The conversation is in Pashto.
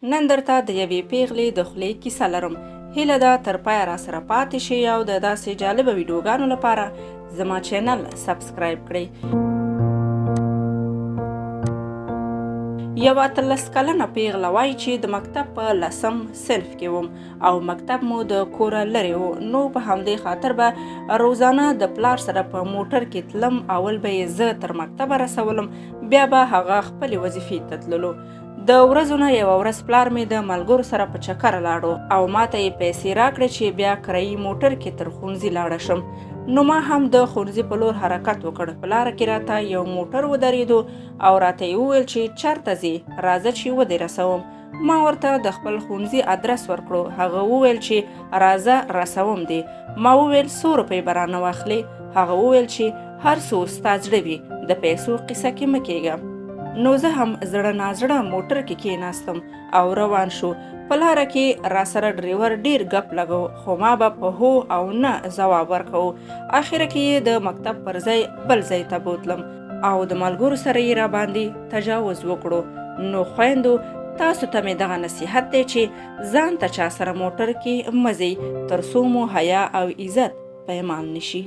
نن درته د یوې پیغلې د خولې کیسه لرم. هیله ده تر پایه راسره پاتې شئ او د داسې جالبه ویډیوګانو لپاره زما چینل سبسکرایب کړئ. یوه 13 کلنه پیغله وایي چې د مکتب په 10م صنف کې وم او مکتب مو د کوره لرې و، نو په همدې خاطر به روزانه د پلار سره په موټر کې تلم. اول به یې زه تر مکتبه رسولم، بیا به هغه خپلې وظیفې ته تللو. د ورځو نه یوه ورځ پلار مې د ملګرو سره په چکر لاړو او ماته یې پیسې راکړې چې بیا کرایي موټر کې تر ښوونځي لاړه شم. نو ما هم د ښوونځي په لور حرکت وکړ. په لاره کې راته یو موټر ودرېدو او راته یې وویل چې چېرته ځې، راځه چې ودې رسوم. ما ورته د خپل ښوونځي ادرس ورکړو. هغه وویل چې راځه رسوم دې. ما وویل 100 روپۍ به رانه واخلې. هغه وویل چې هر څه ستا زړه وي، د پیسو قصه کې مه کېږه. نو زه هم زړه نازړه موټر کې کېناستم او روان شو. په لاره کې راسره ډریور ډیر ګپ لګو، خو ما به په هو او نه ځواب ورکو. اخره کې یې د مکتب پر ځای بل ځای ته بوتلم او د ملګرو سره یې راباندې تجاوز وکړو. نو خویندو، تاسو ته مې دغه نصیحت دی چې ځان ته چا سره موټر کې مه ځئ، تر څو مو حیا او عزت پیمان نشي.